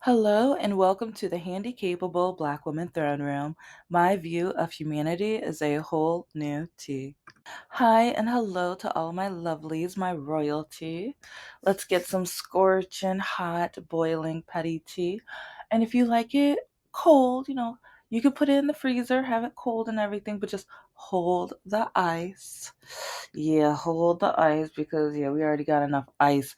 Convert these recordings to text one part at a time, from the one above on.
Hello and welcome to the Handicapable Black Woman Throne Room. My view of humanity is a whole new tea. Hi and hello to all my lovelies, my royalty. Let's get some scorching, hot, boiling petty tea. And if you like it cold, you can put it in the freezer, have it cold and everything, but just hold the ice. Yeah, hold the ice because, we already got enough ice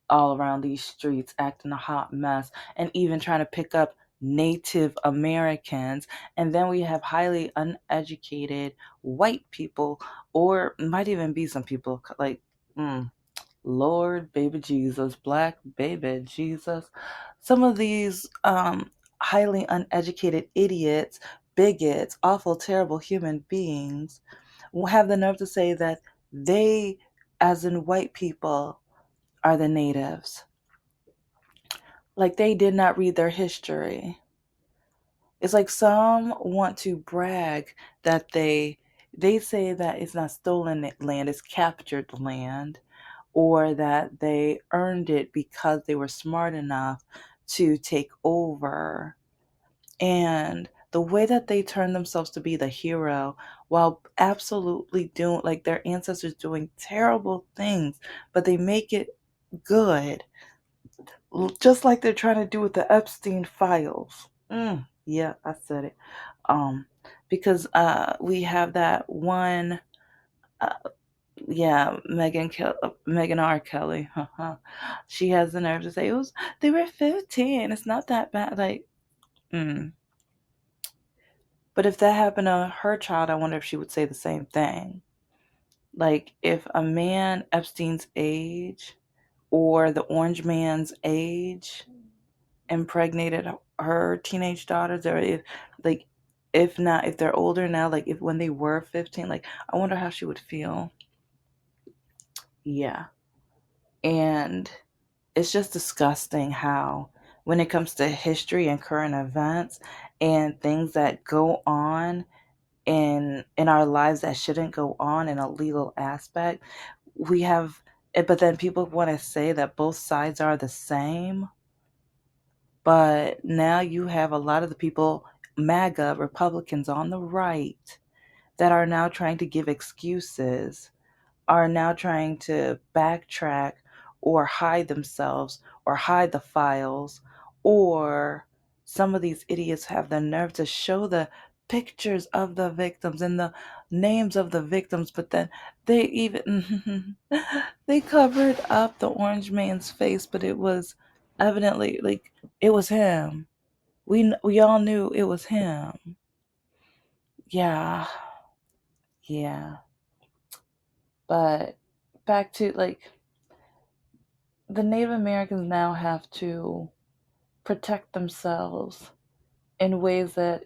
all around these streets acting a hot mess and even trying to pick up Native Americans. And then we have highly uneducated white people, or might even be some people like, Lord baby Jesus, black baby Jesus. Some of these highly uneducated idiots, bigots, awful, terrible human beings will have the nerve to say that they, as in white people, are the natives. Like they did not read their history. It's like some want to brag that they say that it's not stolen land, it's captured land, or that they earned it because they were smart enough to take over. And the way that they turn themselves to be the hero while absolutely doing like their ancestors doing terrible things, but they make it good, just like they're trying to do with the Epstein files. Yeah, I said it. Um, because we have that one. Uh, yeah, Megan R. Kelly. She has the nerve to say they were 15. It's not that bad. Like, but if that happened to her child, I wonder if she would say the same thing. Like, if a man Epstein's age or the Orange Man's age impregnated her teenage daughters, or if not, if they're older now, like if when they were 15, like I wonder how she would feel. Yeah. And it's just disgusting how when it comes to history and current events and things that go on in our lives that shouldn't go on in a legal aspect, we have it, but then people want to say that both sides are the same. But now you have a lot of the people, MAGA Republicans on the right, that are now trying to give excuses, are now trying to backtrack or hide themselves or hide the files, or some of these idiots have the nerve to show the pictures of the victims and the names of the victims, but then they even they covered up the orange man's face, but it was evidently like it was him. We all knew it was him. Yeah, yeah. But back to like the Native Americans now have to protect themselves in ways that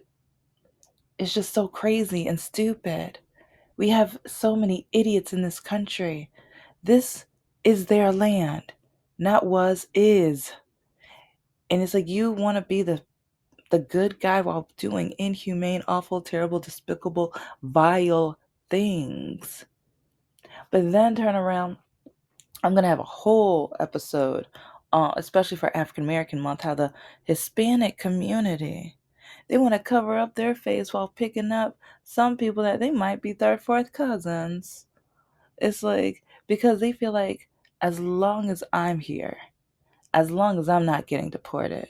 is just so crazy and stupid. We have so many idiots in this country. This is their land, not was, is. And it's like you want to be the good guy while doing inhumane, awful, terrible, despicable, vile things. But then turn around. I'm going to have a whole episode, especially for African American Month, how the Hispanic community, they want to cover up their face while picking up some people that they might be third, fourth cousins. It's like, because they feel like as long as I'm here, as long as I'm not getting deported,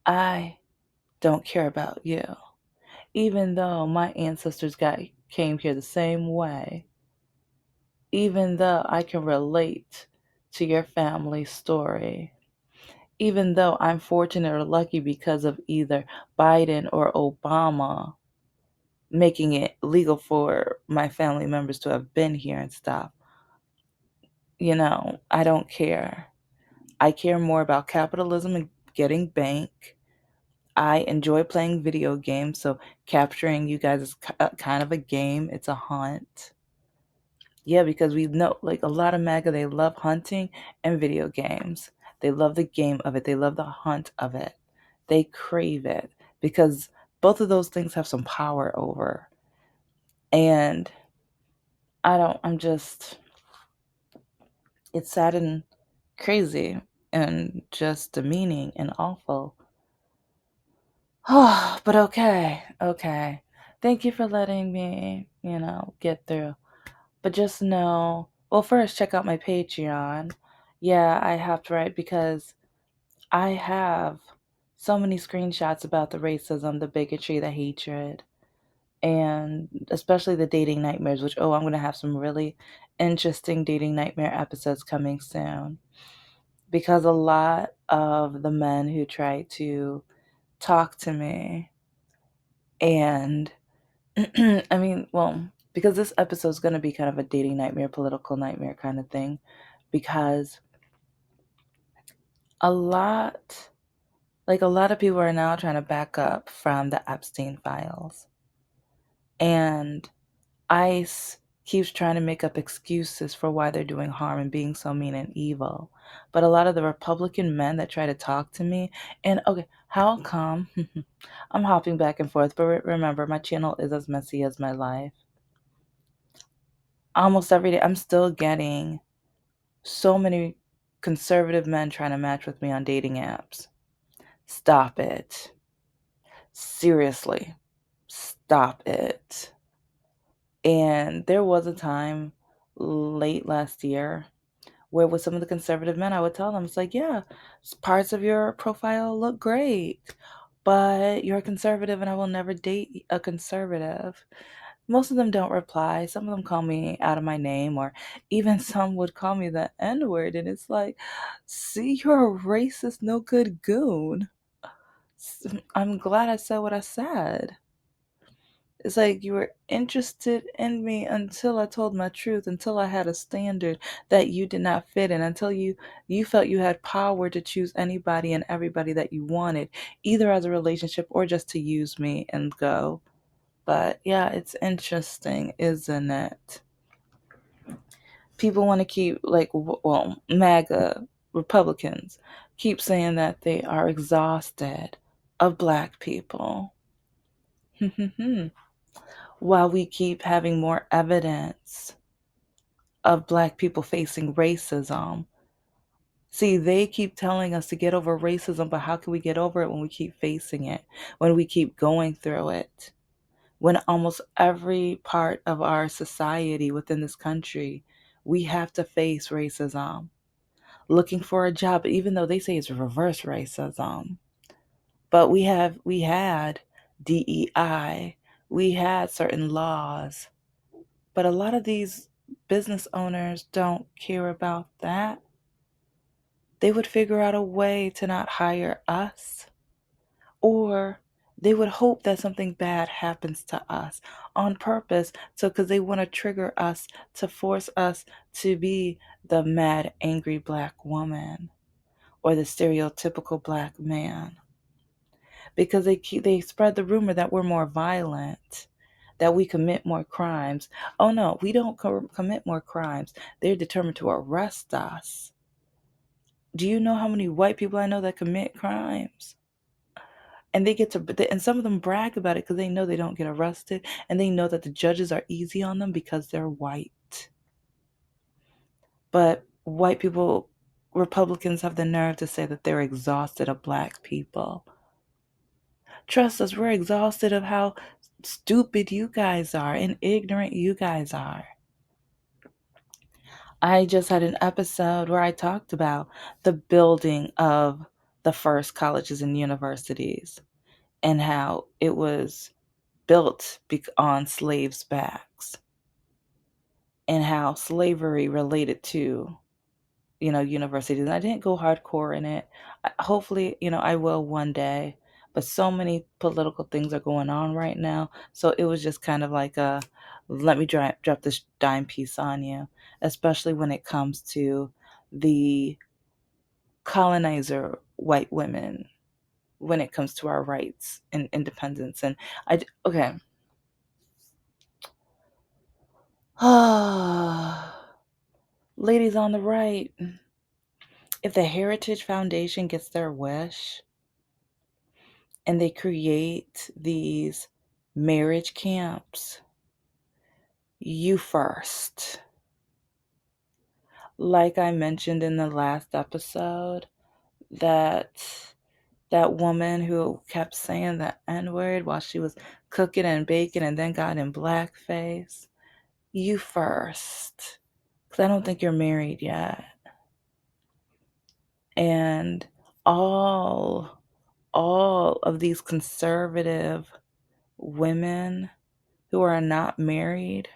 I don't care about you. Even though my ancestors came here the same way, even though I can relate to your family story, even though I'm fortunate or lucky because of either Biden or Obama making it legal for my family members to have been here and stuff, I don't care. I care more about capitalism and getting bank. I enjoy playing video games, so capturing you guys is kind of a game. It's a hunt. Yeah, because we know, like a lot of MAGA, they love hunting and video games. They love the game of it. They love the hunt of it. They crave it because both of those things have some power over. And I'm just, it's sad and crazy. and just demeaning and awful. Oh, but okay, okay. Thank you for letting me, get through. But just know, well, first check out my Patreon. Yeah, I have to write because I have so many screenshots about the racism, the bigotry, the hatred, and especially the dating nightmares, which, I'm going to have some really interesting dating nightmare episodes coming soon. Because a lot of the men who try to talk to me and I mean, well, because this episode is going to be kind of a dating nightmare, political nightmare kind of thing, because a lot, a lot of people are now trying to back up from the Epstein files. And ICE keeps trying to make up excuses for why they're doing harm and being so mean and evil. But a lot of the Republican men that try to talk to me, and okay, how come? I'm hopping back and forth, but remember, my channel is as messy as my life. Almost every day, I'm still getting so many conservative men trying to match with me on dating apps. Stop it. Seriously, stop it. And there was a time late last year where with some of the conservative men, I would tell them, it's like, yeah, parts of your profile look great, but you're a conservative and I will never date a conservative. Most of them don't reply. Some of them call me out of my name, or even some would call me the N word. And it's like, see, you're a racist, no good goon. I'm glad I said what I said. It's like you were interested in me until I told my truth, until I had a standard that you did not fit in, until you felt you had power to choose anybody and everybody that you wanted, either as a relationship or just to use me and go. But yeah, it's interesting, isn't it? People want to keep, MAGA Republicans keep saying that they are exhausted of black people. While we keep having more evidence of black people facing racism. See, they keep telling us to get over racism, but how can we get over it when we keep facing it, when we keep going through it? When almost every part of our society within this country, we have to face racism. Looking for a job, even though they say it's reverse racism. But we had DEI, we had certain laws. But a lot of these business owners don't care about that. They would figure out a way to not hire us, or they would hope that something bad happens to us on purpose, so because they want to trigger us to force us to be the mad angry black woman or the stereotypical black man, because they spread the rumor that we're more violent, that we commit more crimes. Oh no, we don't commit more crimes. They're determined to arrest us. Do you know how many white people I know that commit crimes? And and some of them brag about it because they know they don't get arrested, and they know that the judges are easy on them because they're white. But white people, Republicans, have the nerve to say that they're exhausted of black people. Trust us, we're exhausted of how stupid you guys are and ignorant you guys are. I just had an episode where I talked about the building of the first colleges and universities and how it was built on slaves' backs, and how slavery related to, universities. And I didn't go hardcore in it. Hopefully, I will one day. But so many political things are going on right now. So it was just kind of like let me drop this dime piece on you, especially when it comes to the colonizer white women, when it comes to our rights and independence. And okay. Ladies on the right, if the Heritage Foundation gets their wish and they create these marriage camps, you first. Like I mentioned in the last episode, that that woman who kept saying the N word while she was cooking and baking and then got in blackface. You first. Because I don't think you're married yet. And all all of these conservative women who are not married,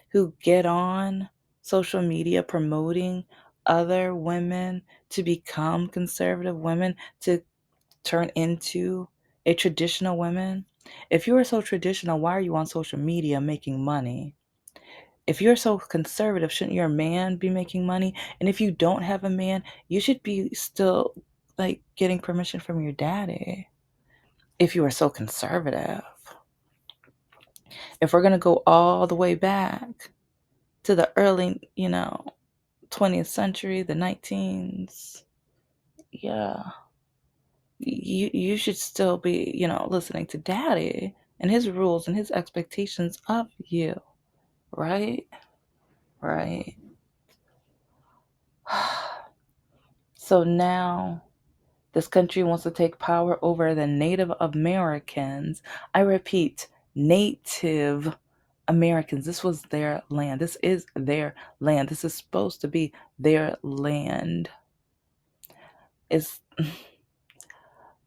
who get on social media promoting other women to become conservative women, to turn into a traditional woman. If you are so traditional, why are you on social media making money? If you're so conservative, shouldn't your man be making money? And if you don't have a man, you should be still like getting permission from your daddy. If you are so conservative, if we're going to go all the way back to the early, 20th century, the 19s, yeah, you should still be, listening to daddy and his rules and his expectations of you, right? Right. So now this country wants to take power over the Native Americans. I repeat, Native Americans. This was their land. This is their land. This is supposed to be their land. It's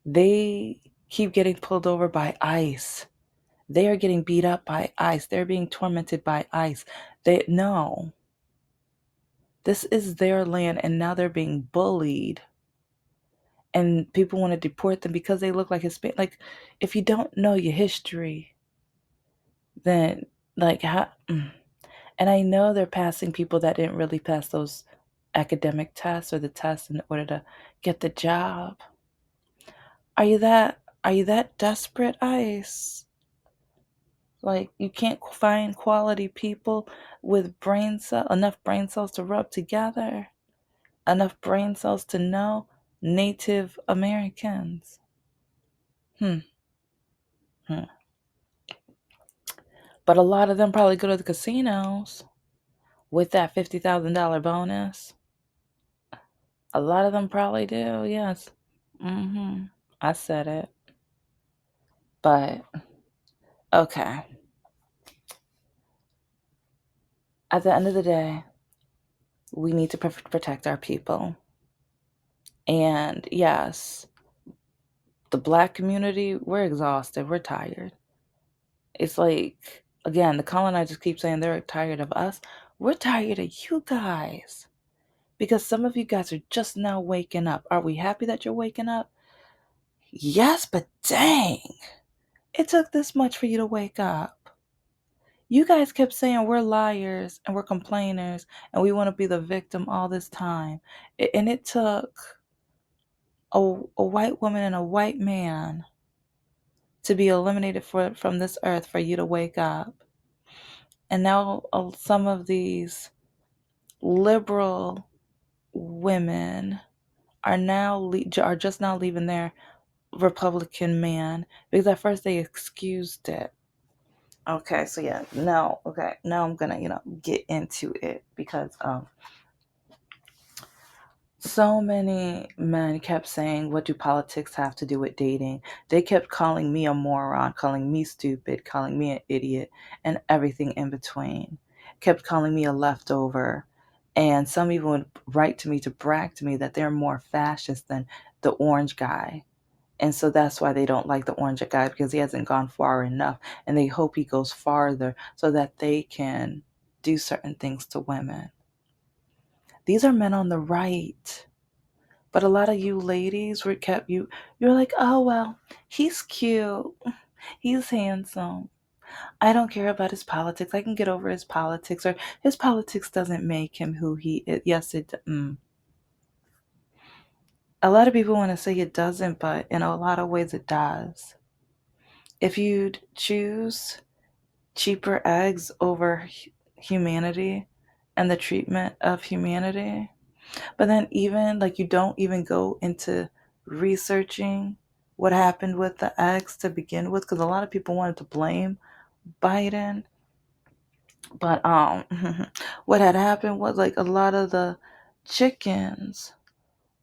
they keep getting pulled over by ICE. They are getting beat up by ICE. They're being tormented by ICE. They no. This is their land and now they're being bullied. And people want to deport them because they look like Hispanic. Like, if you don't know your history, then like how? And I know they're passing people that didn't really pass those academic tests or the tests in order to get the job. Are you that desperate, ICE? Like, you can't find quality people with enough brain cells to rub together, enough brain cells to know Native Americans. Hmm. Hmm. But a lot of them probably go to the casinos with that $50,000 bonus. A lot of them probably do, yes. I said it. But, okay. At the end of the day, we need to protect our people. And yes, the black community, we're exhausted. We're tired. It's like, again, the colonizers keep saying they're tired of us. We're tired of you guys. Because some of you guys are just now waking up. Are we happy that you're waking up? Yes, but dang, it took this much for you to wake up. You guys kept saying we're liars and we're complainers and we want to be the victim all this time. And it took a white woman and a white man to be eliminated from this earth for you to wake up. And now some of these liberal women are just now leaving their Republican man because at first they excused it. Okay, so yeah, now I'm gonna, get into it because so many men kept saying, what do politics have to do with dating? They kept calling me a moron, calling me stupid, calling me an idiot, and everything in between. Kept calling me a leftover. And some even would write to me to brag to me that they're more fascist than the orange guy. And so that's why they don't like the orange guy, because he hasn't gone far enough. And they hope he goes farther so that they can do certain things to women. These are men on the right. But a lot of you ladies you're like, oh, well, he's cute. He's handsome. I don't care about his politics. I can get over his politics, or his politics doesn't make him who he is. Yes, a lot of people want to say it doesn't, but in a lot of ways it does. If you'd choose cheaper eggs over humanity and the treatment of humanity, but then even like you don't even go into researching what happened with the eggs to begin with, because a lot of people wanted to blame Biden, but what had happened was like a lot of the chickens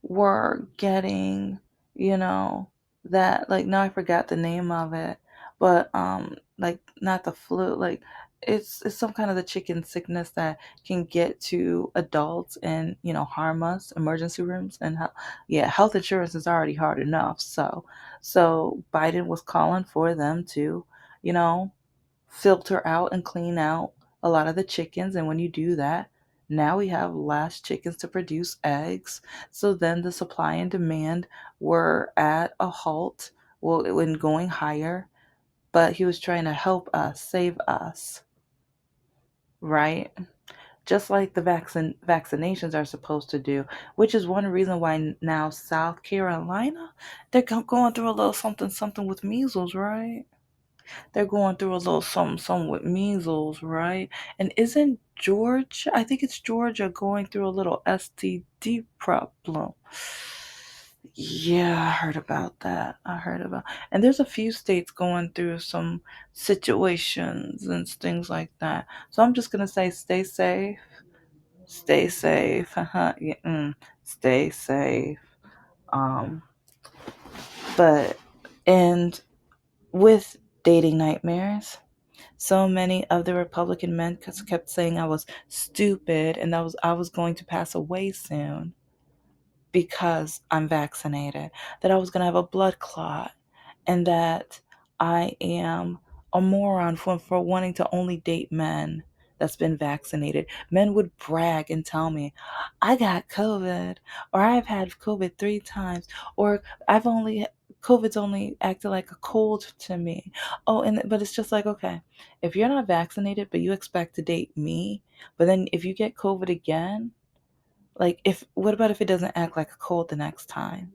were getting, you know, that, like, now I forgot the name of it, but like, not the flu, like, it's some kind of the chicken sickness that can get to adults and, harm us, emergency rooms, and yeah, health insurance is already hard enough. So Biden was calling for them to, you know, filter out and clean out a lot of the chickens. And when you do that, now we have less chickens to produce eggs. So then the supply and demand were at a halt, well, when going higher. But he was trying to help us, save us, right? Just like the vaccinations are supposed to do, which is one reason why now South Carolina, they're going through a little something something with measles, right? They're going through a little something, something with measles, right? And isn't Georgia, I think it's Georgia, going through a little STD problem. Yeah, I heard about that. And there's a few states going through some situations and things like that. So I'm just gonna say, stay safe, stay safe. Yeah, stay safe. Um, but and with dating nightmares, so many of the Republican men kept saying I was stupid and that was I was going to pass away soon because I'm vaccinated, that I was going to have a blood clot, and that I am a moron for wanting to only date men that's been vaccinated. Men would brag and tell me, I got COVID, or I've had COVID 3 times, or I've only COVID's only acted like a cold to me. Oh, and but it's just like, okay, if you're not vaccinated but you expect to date me, but then if you get COVID again, like, if what about if it doesn't act like a cold the next time?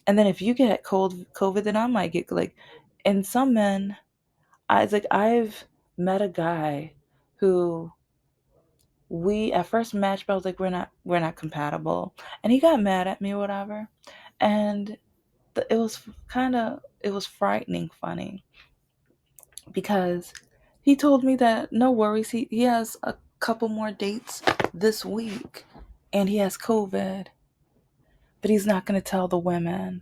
And then if you get COVID, then I might get, like, and some men, it's like I've met a guy who we at first matched, but I was like, we're not compatible, and he got mad at me or whatever, and it was frightening funny, because he told me that no worries, he has a couple more dates this week, and he has COVID, but he's not going to tell the women.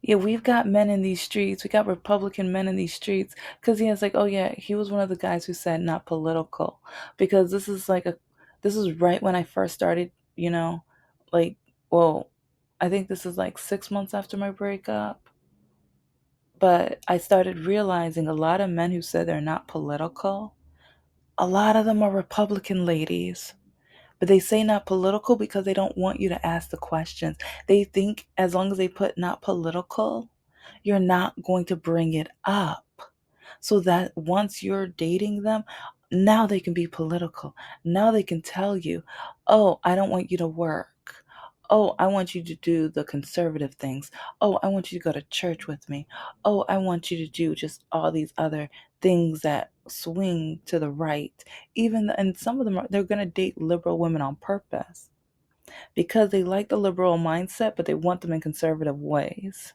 Yeah, we've got men in these streets. We got Republican men in these streets. Because he was like, oh yeah, he was one of the guys who said not political. Because this is right when I first started, like, well, I think this is like 6 months after my breakup. But I started realizing a lot of men who said they're not political, a lot of them are Republican ladies. But they say not political because they don't want you to ask the questions. They think as long as they put not political, you're not going to bring it up. So that once you're dating them, now they can be political. Now they can tell you, oh, I don't want you to work. Oh, I want you to do the conservative things. Oh, I want you to go to church with me. Oh, I want you to do just all these other things that swing to the right. And some of them they're going to date liberal women on purpose because they like the liberal mindset, but they want them in conservative ways.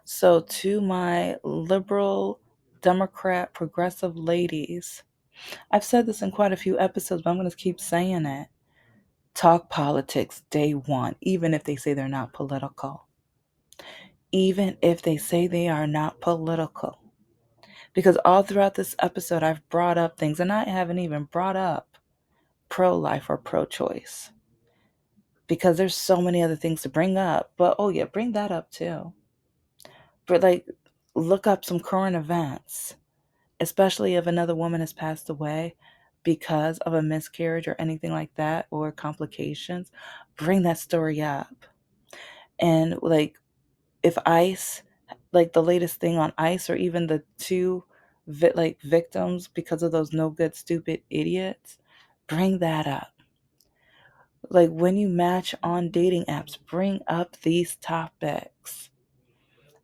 So, to my liberal, Democrat, progressive ladies, I've said this in quite a few episodes, but I'm going to keep saying it. Talk politics day one, even if they say they're not political. Even if they say they are not political. Because all throughout this episode, I've brought up things, and I haven't even brought up pro life or pro choice. Because there's so many other things to bring up. But oh, yeah, bring that up too. But like, look up some current events, especially if another woman has passed away because of a miscarriage or anything like that, or complications. Bring that story up. And like, if ICE, like the latest thing on ICE, or even the two victims because of those no good stupid idiots, bring that up. Like, when you match on dating apps, bring up these topics.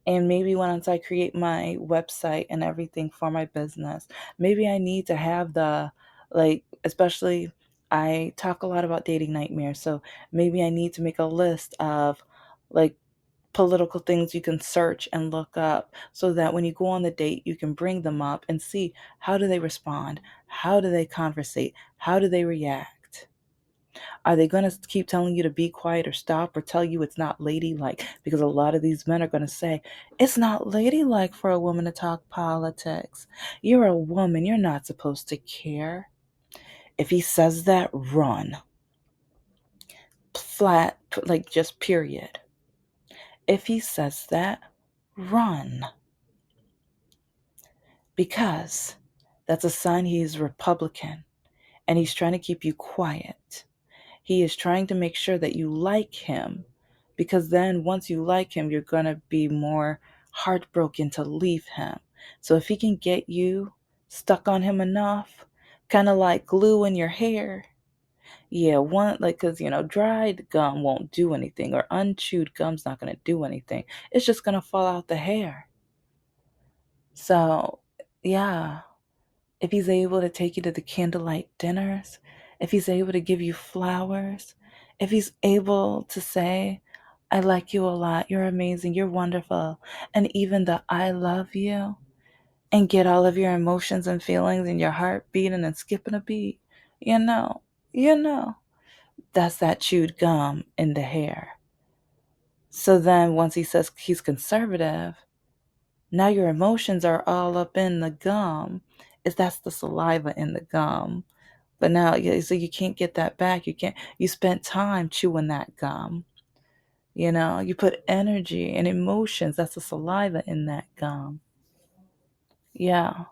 And maybe once I create my website and everything for my business, maybe I need to have especially, I talk a lot about dating nightmares. So maybe I need to make a list of like political things you can search and look up, so that when you go on the date, you can bring them up and see, how do they respond? How do they conversate? How do they react? Are they going to keep telling you to be quiet or stop or tell you it's not ladylike? Because a lot of these men are going to say, it's not ladylike for a woman to talk politics. You're a woman. You're not supposed to care. If he says that, run. Flat, like just period. If he says that, run. Because that's a sign he's Republican and he's trying to keep you quiet. He is trying to make sure that you like him, because then once you like him, you're going to be more heartbroken to leave him. So if he can get you stuck on him enough, kind of like glue in your hair, yeah, one, like, because, dried gum won't do anything, or unchewed gum's not going to do anything. It's just going to fall out the hair. So, yeah. If he's able to take you to the candlelight dinners, if he's able to give you flowers, if he's able to say, I like you a lot, you're amazing, you're wonderful, and even the I love you, and get all of your emotions and feelings and your heart beating and skipping a beat, you know, you know, that's that chewed gum in the hair. So then once he says he's conservative, now your emotions are all up in the gum. That's the saliva in the gum. But now, yeah, so you can't get that back. You spent time chewing that gum. You put energy and emotions. That's the saliva in that gum. Yeah.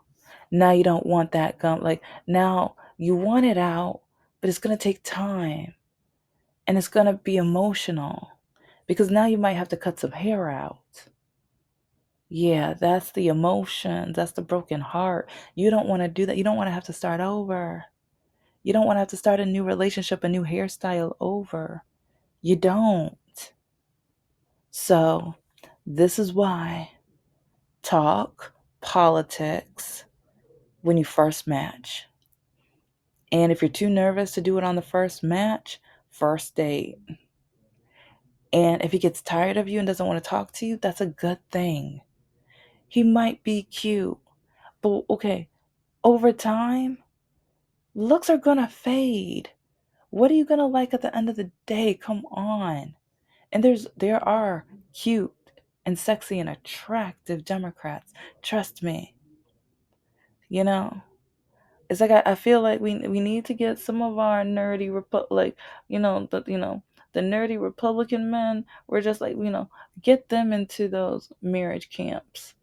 Now you don't want that gum. Like, now you want it out, but it's going to take time and it's going to be emotional, because now you might have to cut some hair out. Yeah, that's the emotion. That's the broken heart. You don't want to do that. You don't want to have to start over. You don't want to have to start a new relationship, a new hairstyle over. You don't. So, this is why talk politics when you first match. And if you're too nervous to do it on the first match, first date. And if he gets tired of you and doesn't want to talk to you, that's a good thing. He might be cute, but okay, over time, looks are gonna fade. What are you gonna like at the end of the day? Come on. And there are cute and sexy and attractive Democrats. Trust me. You know, it's like I feel like we need to get some of our nerdy like, the nerdy Republican men. We're just like, get them into those marriage camps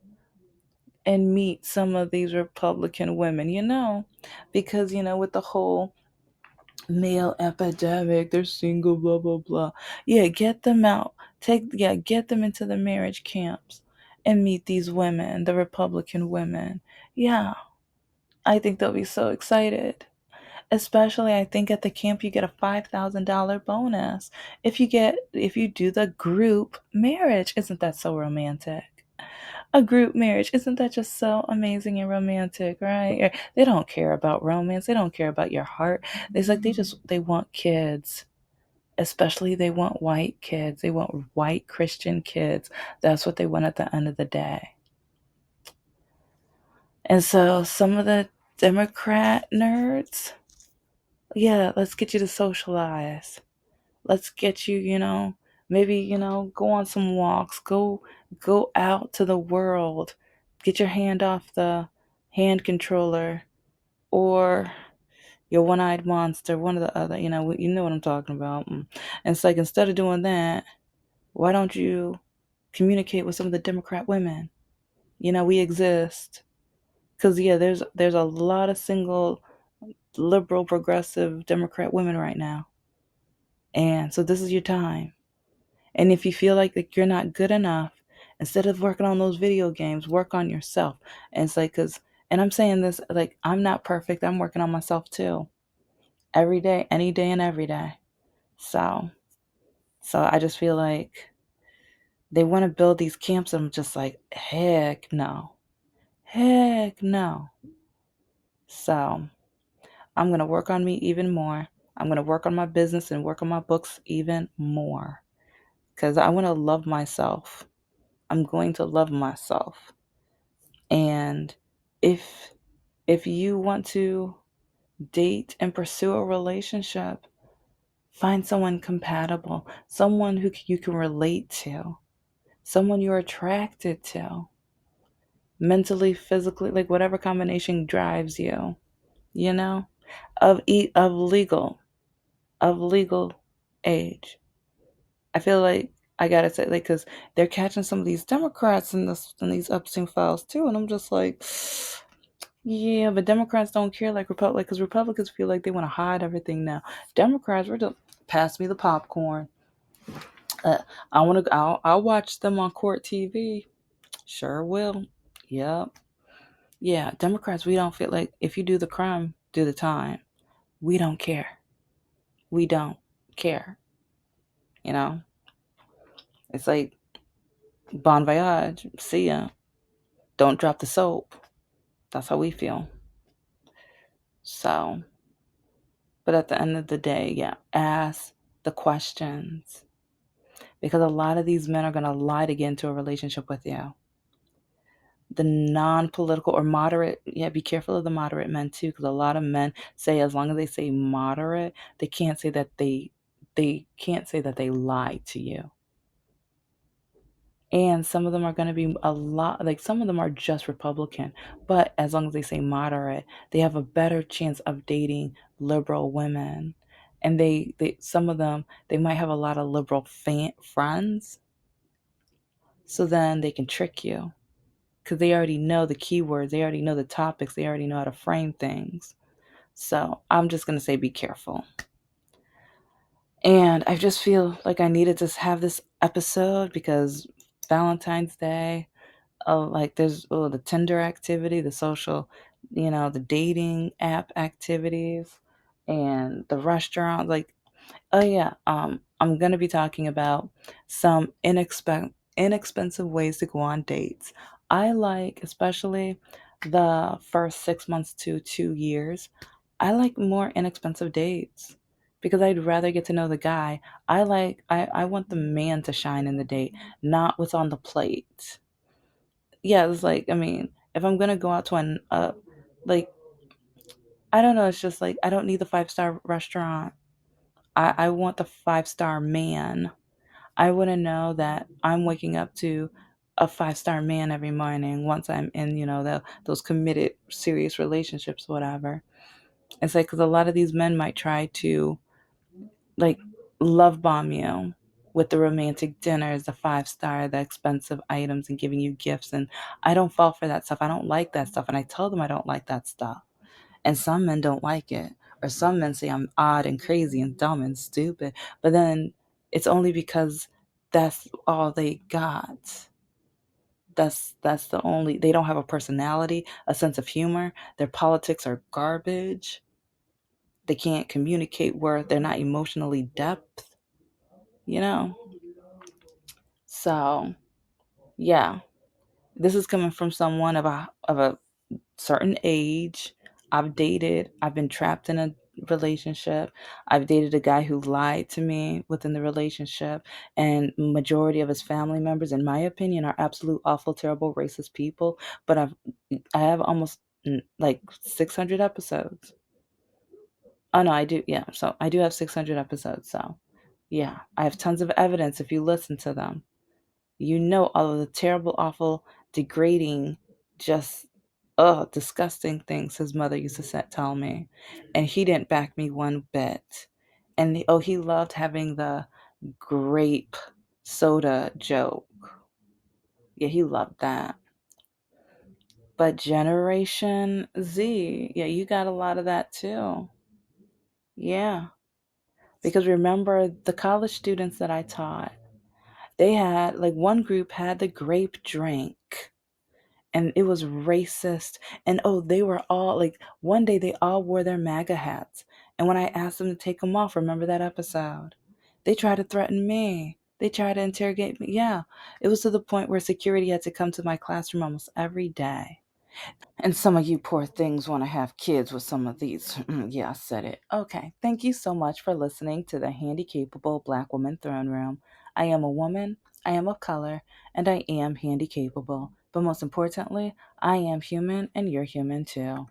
and meet some of these Republican women. Because with the whole male epidemic, they're single, blah blah blah. Yeah, get them out. Get them into the marriage camps and meet these women, the Republican women. Yeah, I think they'll be so excited. Especially, I think at the camp you get a $5,000 bonus if you do the group marriage. Isn't that so romantic? A group marriage. Isn't that just so amazing and romantic, right? They don't care about romance. They don't care about your heart. It's like they want kids. Especially they want white kids. They want white Christian kids. That's what they want at the end of the day. And so some of the Democrat nerds, yeah, let's get you to socialize. Let's get you, maybe, go on some walks, go out to the world, get your hand off the hand controller or your one-eyed monster, one or the other, you know what I'm talking about. And it's like, instead of doing that, why don't you communicate with some of the Democrat women? We exist. Because, yeah, there's a lot of single liberal progressive Democrat women right now. And so this is your time. And if you feel like you're not good enough, instead of working on those video games, work on yourself. And it's like, and I'm saying this, like, I'm not perfect. I'm working on myself too. Every day, any day, and every day. So I just feel like they want to build these camps. And I'm just like, heck no. Heck no. So I'm going to work on me even more. I'm going to work on my business and work on my books even more. Because I want to love myself. I'm going to love myself. And if you want to date and pursue a relationship, Find someone compatible, someone who you can relate to, someone you're attracted to, mentally, physically, like whatever combination drives you, you know, of legal age. I feel like I gotta say, like, because they're catching some of these Democrats in these Epstein files too, and I'm just like, yeah, but Democrats don't care like Republicans, because Republicans feel like they want to hide everything now. Democrats, we're just pass me the popcorn. Uh, I'll watch them on court TV. Sure will. Yep. Yeah, Democrats, we don't feel like if you do the crime, do the time. We don't care. We don't care. You know, it's like bon voyage. See ya. Don't drop the soap. That's how we feel. So, but at the end of the day, yeah, ask the questions because a lot of these men are going to lie to get into a relationship with you. The non-political or moderate, yeah, be careful of the moderate men too, because a lot of men say as long as they say moderate, they can't say that they lie to you. And some of them are going to be a lot, like some of them are just Republican, but as long as they say moderate, they have a better chance of dating liberal women. And they some of them, they might have a lot of liberal friends, so then they can trick you because they already know the keywords, they already know the topics, they already know how to frame things. So I'm just going to say be careful. And I just feel like I needed to have this episode because Valentine's Day, like there's the Tinder activity, the social, the dating app activities, and the restaurant. Like, oh yeah, I'm gonna be talking about some inexpensive ways to go on dates. I like, especially the first 6 months to 2 years, I like more inexpensive dates because I'd rather get to know the guy. I want the man to shine in the date, not what's on the plate. Yeah, it's like, I mean, if I'm gonna go out to like, I don't know, it's just like I don't need the 5-star restaurant. I want the 5-star man. I want to know that I'm waking up to a 5-star man every morning once I'm in, those committed, serious relationships, whatever. It's like, because a lot of these men might try to, like, love bomb you with the romantic dinners, the 5-star, the expensive items, and giving you gifts. And I don't fall for that stuff. I don't like that stuff. And I tell them I don't like that stuff. And some men don't like it. Or some men say I'm odd and crazy and dumb and stupid. But then it's only because that's all they got. That's the only, they don't have a personality, a sense of humor. Their politics are garbage. They can't communicate where they're not emotionally depth, you know? So, yeah. This is coming from someone of a certain age. I've been trapped in a relationship. I've dated a guy who lied to me within the relationship, and majority of his family members, in my opinion, are absolute awful, terrible, racist people. But I have almost like 600 episodes. Oh no, I do. Yeah, so I do have 600 episodes. So yeah, I have tons of evidence if you listen to them. You know all of the terrible, awful, degrading, just disgusting things his mother used to tell me, and he didn't back me one bit. And he loved having the grape soda joke. Yeah, he loved that. But Generation Z, yeah, you got a lot of that too. Yeah, because remember the college students that I taught, they had, like, one group had the grape drink and it was racist. And they were all like, one day they all wore their MAGA hats. And when I asked them to take them off, remember that episode? They tried to threaten me. They tried to interrogate me. Yeah, it was to the point where security had to come to my classroom almost every day. And some of you poor things want to have kids with some of these. Yeah, I said it. Okay, thank you so much for listening to the Handicapable Black Woman Throne Room. I am a woman, I am of color, and I am handicapable. But most importantly, I am human and you're human too.